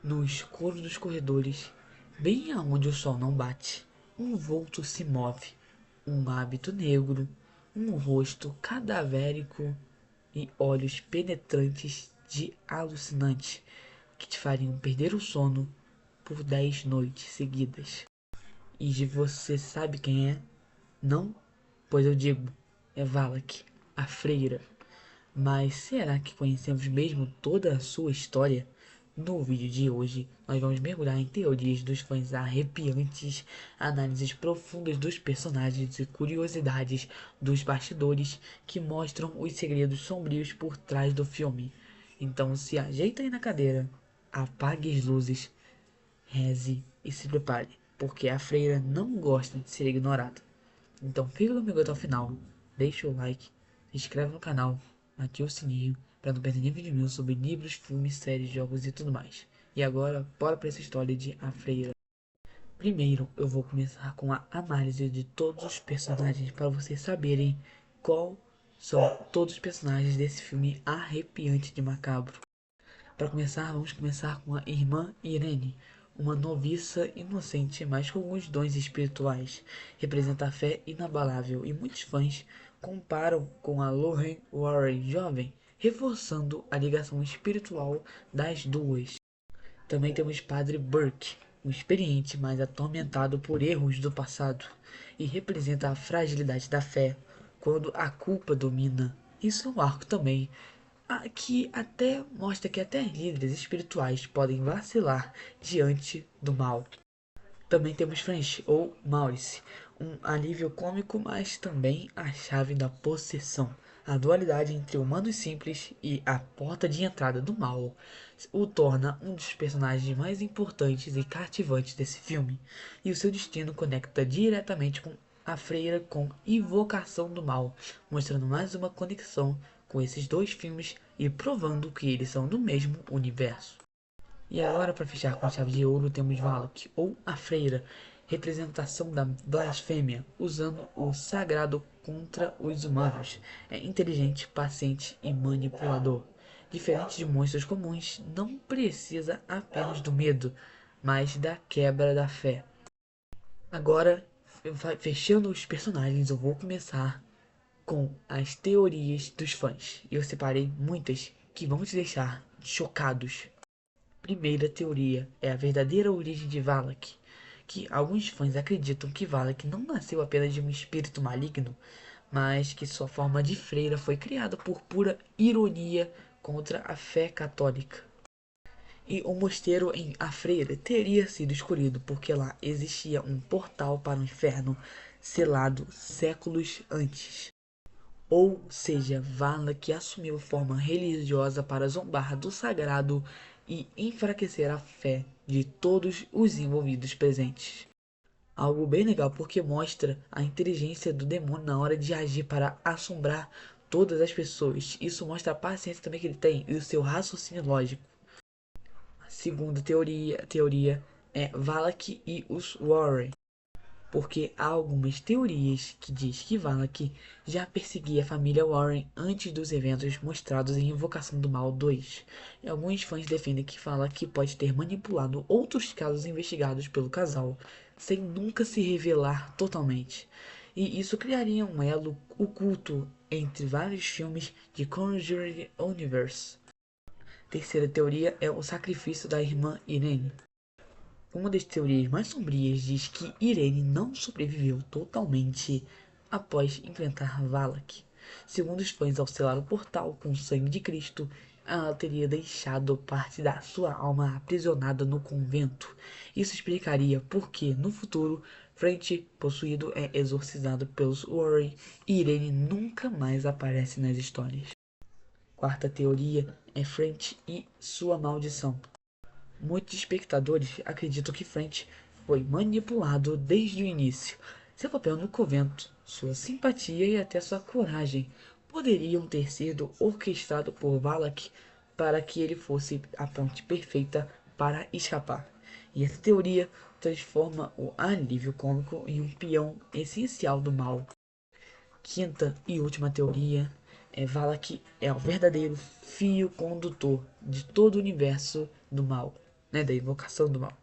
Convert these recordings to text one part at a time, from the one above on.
No escuro dos corredores, bem aonde o sol não bate, um vulto se move, um hábito negro, um rosto cadavérico e olhos penetrantes de alucinante que te fariam perder o sono por 10 noites seguidas. E você sabe quem é? Não? Pois eu digo, é Valak, a freira. Mas será que conhecemos mesmo toda a sua história? No vídeo de hoje, nós vamos mergulhar em teorias dos fãs arrepiantes, análises profundas dos personagens e curiosidades dos bastidores que mostram os segredos sombrios por trás do filme. Então se ajeita aí na cadeira, apague as luzes, reze e se prepare, porque a freira não gosta de ser ignorada. Então fica comigo até o final, deixa o like, se inscreve no canal, ativa o sininho para não perder nenhum vídeo meu sobre livros, filmes, séries, jogos e tudo mais. E agora, bora para essa história de A Freira. Primeiro, eu vou começar com a análise de todos os personagens para vocês saberem qual são todos os personagens desse filme arrepiante de macabro. Para começar, vamos começar com a irmã Irene, uma noviça inocente, mas com alguns dons espirituais. Representa a fé inabalável e muitos fãs comparam com a Lorraine Warren jovem, reforçando a ligação espiritual das duas. Também temos Padre Burke, um experiente, mas atormentado por erros do passado, e representa a fragilidade da fé quando a culpa domina. Isso é um arco também que até mostra que até líderes espirituais podem vacilar diante do mal. Também temos French ou Maurice, um alívio cômico, mas também a chave da possessão. A dualidade entre humanos simples e a porta de entrada do mal o torna um dos personagens mais importantes e cativantes desse filme, e o seu destino conecta diretamente com a freira com Invocação do Mal, mostrando mais uma conexão com esses dois filmes e provando que eles são do mesmo universo. E agora, para fechar com chave de ouro, temos Valak, ou a Freira, representação da blasfêmia, usando o sagrado contra os humanos. É inteligente, paciente e manipulador. Diferente de monstros comuns, não precisa apenas do medo, mas da quebra da fé. Agora, fechando os personagens, eu vou começar com as teorias dos fãs. E eu separei muitas que vão te deixar chocados. Primeira teoria é a verdadeira origem de Valak, que alguns fãs acreditam que Valak não nasceu apenas de um espírito maligno, mas que sua forma de freira foi criada por pura ironia contra a fé católica. E o mosteiro em A Freira teria sido escolhido porque lá existia um portal para o inferno selado séculos antes. Ou seja, Valak assumiu forma religiosa para zombar do sagrado e enfraquecer a fé de todos os envolvidos presentes. Algo bem legal porque mostra a inteligência do demônio na hora de agir para assombrar todas as pessoas. Isso mostra a paciência também que ele tem e o seu raciocínio lógico. A segunda teoria é Valak e os Warren, porque há algumas teorias que diz que Valak já perseguia a família Warren antes dos eventos mostrados em Invocação do Mal 2. E alguns fãs defendem que Valak pode ter manipulado outros casos investigados pelo casal, sem nunca se revelar totalmente. E isso criaria um elo oculto entre vários filmes de Conjuring Universe. Terceira teoria é o sacrifício da irmã Irene. Uma das teorias mais sombrias diz que Irene não sobreviveu totalmente após enfrentar Valak. Segundo os fãs, ao selar o portal com o sangue de Cristo, ela teria deixado parte da sua alma aprisionada no convento. Isso explicaria por que, no futuro, French, possuído, é exorcizado pelos Warren e Irene nunca mais aparece nas histórias. Quarta teoria é French e sua maldição. Muitos espectadores acreditam que French foi manipulado desde o início. Seu papel no convento, sua simpatia e até sua coragem poderiam ter sido orquestrados por Valak para que ele fosse a ponte perfeita para escapar. E essa teoria transforma o alívio cômico em um peão essencial do mal. Quinta e última teoria é Valak é o verdadeiro fio condutor de todo o universo do mal. né, da invocação do mal.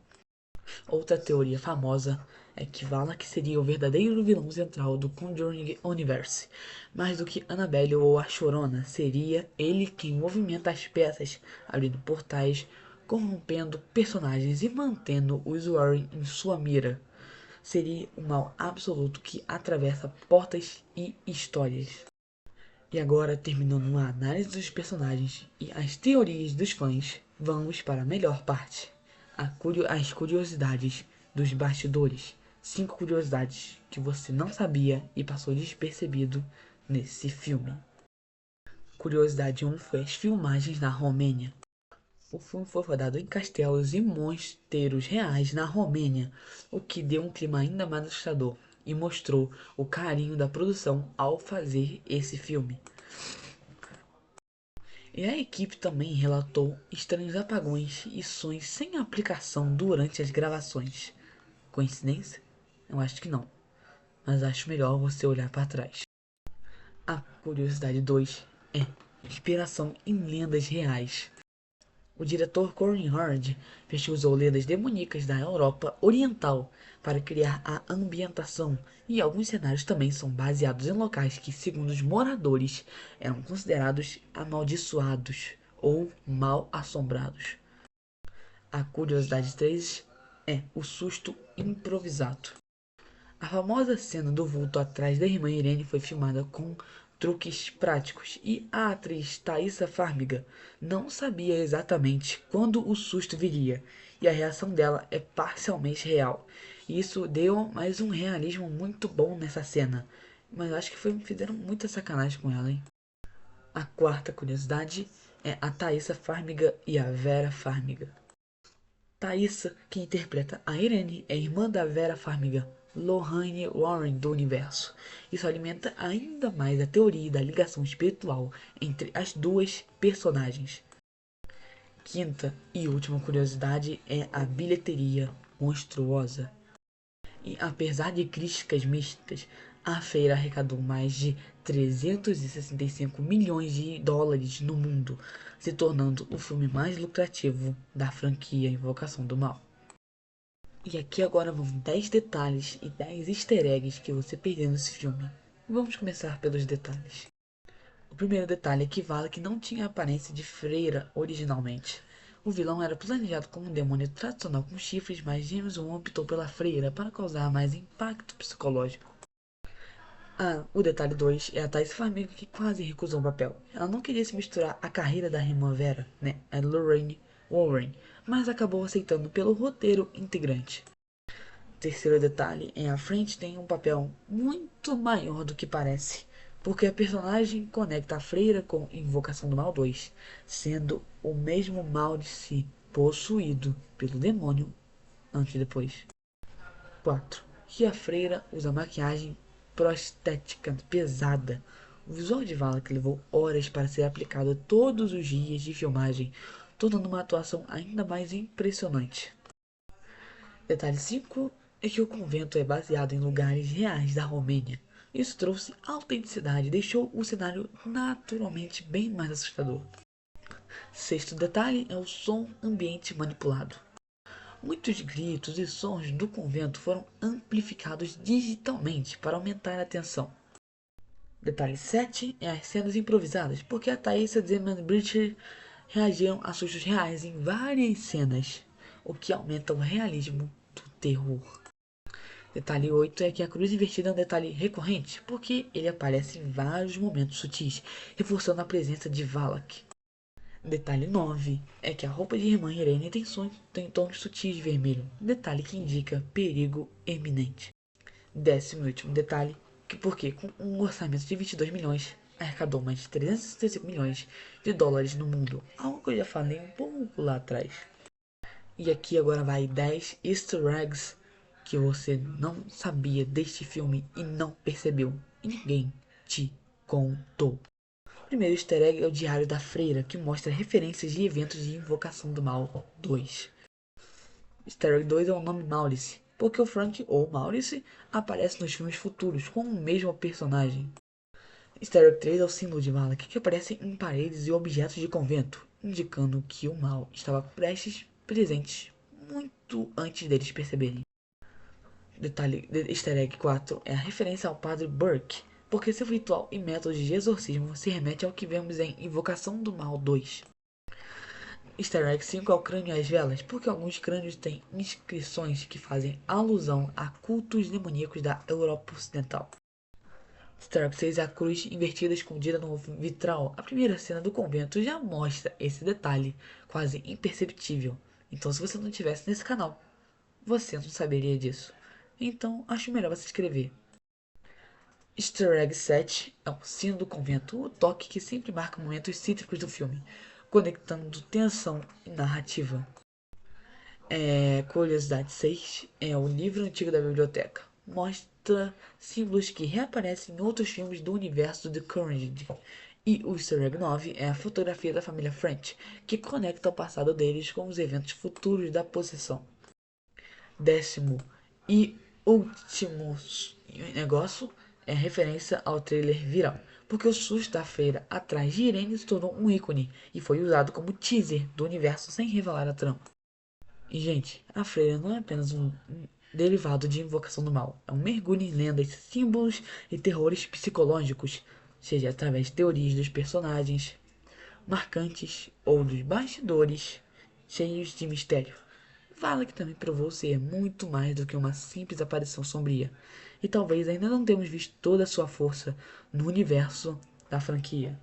Outra teoria famosa é que Valak seria o verdadeiro vilão central do Conjuring Universe. Mais do que Annabelle ou a Chorona, seria ele quem movimenta as peças, abrindo portais, corrompendo personagens e mantendo os Warren em sua mira. Seria o mal absoluto que atravessa portas e histórias. E agora, terminando a análise dos personagens e as teorias dos fãs, vamos para a melhor parte. As curiosidades dos bastidores. 5 curiosidades que você não sabia e passou despercebido nesse filme. Curiosidade 1 foi as filmagens na Romênia. O filme foi rodado em castelos e mosteiros reais na Romênia, o que deu um clima ainda mais assustador e mostrou o carinho da produção ao fazer esse filme. E a equipe também relatou estranhos apagões e sons sem aplicação durante as gravações. Coincidência? Eu acho que não, mas acho melhor você olhar para trás. A curiosidade 2 é inspiração em lendas reais. O diretor Corin Hard pesquisou lendas demoníacas da Europa Oriental para criar a ambientação, e alguns cenários também são baseados em locais que, segundo os moradores, eram considerados amaldiçoados ou mal assombrados. A curiosidade 3 é o susto improvisado. A famosa cena do vulto atrás da irmã Irene foi filmada com truques práticos e a atriz Thaisa Farmiga não sabia exatamente quando o susto viria, e a reação dela é parcialmente real. Isso deu mais um realismo muito bom nessa cena, mas acho que fizeram muita sacanagem com ela, hein? A quarta curiosidade é a Thaisa Farmiga e a Vera Farmiga. Thaisa, que interpreta a Irene, é irmã da Vera Farmiga, Lorraine Warren do universo. Isso alimenta ainda mais a teoria da ligação espiritual entre as duas personagens. Quinta e última curiosidade é a bilheteria monstruosa. E apesar de críticas mistas, a feira arrecadou mais de 365 milhões de dólares no mundo, se tornando o filme mais lucrativo da franquia Invocação do Mal. E aqui agora vão 10 detalhes e 10 easter eggs que você perdeu nesse filme. Vamos começar pelos detalhes. O primeiro detalhe é que Valak não tinha a aparência de freira originalmente. O vilão era planejado como um demônio tradicional com chifres, mas James Wan optou pela freira para causar mais impacto psicológico. O detalhe 2 é a Thaisa Farmiga, que quase recusou o papel. Ela não queria se misturar à carreira da irmã Vera, a Lorraine Warren, mas acabou aceitando pelo roteiro integrante. Terceiro detalhe é a French tem um papel muito maior do que parece, porque a personagem conecta a freira com Invocação do Mal 2, sendo o mesmo mal de si possuído pelo demônio antes e depois. 4. Que a freira usa maquiagem prostética pesada. O visual de Valak levou horas para ser aplicado todos os dias de filmagem, tornando uma atuação ainda mais impressionante. Detalhe 5 é que o convento é baseado em lugares reais da Romênia. Isso trouxe autenticidade e deixou o cenário naturalmente bem mais assustador. Sexto detalhe é o som ambiente manipulado. Muitos gritos e sons do convento foram amplificados digitalmente para aumentar a tensão. Detalhe 7 é as cenas improvisadas, porque a Thaisa Zeman-Bridger reagiram a sustos reais em várias cenas, o que aumenta o realismo do terror. Detalhe 8 é que a cruz invertida é um detalhe recorrente, porque ele aparece em vários momentos sutis, reforçando a presença de Valak. Detalhe 9 é que a roupa de irmã Irene tem tons sutis de vermelho, detalhe que indica perigo eminente. 10º e último detalhe, que porque com um orçamento de 22 milhões, arrecadou mais de 365 milhões de dólares no mundo, algo que eu já falei um pouco lá atrás. E aqui agora vai 10 easter eggs que você não sabia deste filme e não percebeu, e ninguém te contou. O primeiro easter egg é o Diário da Freira, que mostra referências de eventos de Invocação do Mal 2. Easter egg 2 é o nome Maurice, porque o Frank ou Maurice aparece nos filmes futuros com o mesmo personagem. Easter egg 3 é o símbolo de Valak, que aparece em paredes e objetos de convento, indicando que o mal estava prestes presentes muito antes deles perceberem. Detalhe de Easter Egg 4 é a referência ao Padre Burke, porque seu ritual e método de exorcismo se remete ao que vemos em Invocação do Mal 2. Easter Egg 5 é o crânio e as velas, porque alguns crânios têm inscrições que fazem alusão a cultos demoníacos da Europa Ocidental. Easter Egg 6 é a cruz invertida escondida no vitral. A primeira cena do convento já mostra esse detalhe, quase imperceptível. Então, se você não estivesse nesse canal, você não saberia disso. Então, acho melhor você escrever. Easter Egg 7 é o sino do convento, o toque que sempre marca momentos cítricos do filme, conectando tensão e narrativa. Curiosidade 6 é o livro antigo da biblioteca. Mostra símbolos que reaparecem em outros filmes do universo de The Conjuring. E o Easter Egg 9 é a fotografia da família French, que conecta o passado deles com os eventos futuros da possessão. 10º e último negócio é referência ao trailer viral, porque o susto da freira atrás de Irene se tornou um ícone e foi usado como teaser do universo sem revelar a trama. E, gente, a freira não é apenas um derivado de Invocação do Mal, é um mergulho em lendas, símbolos e terrores psicológicos, seja através de teorias dos personagens marcantes ou dos bastidores cheios de mistério. Fala que também provou ser muito mais do que uma simples aparição sombria, e talvez ainda não tenhamos visto toda a sua força no universo da franquia.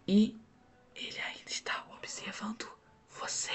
E ele ainda está observando você.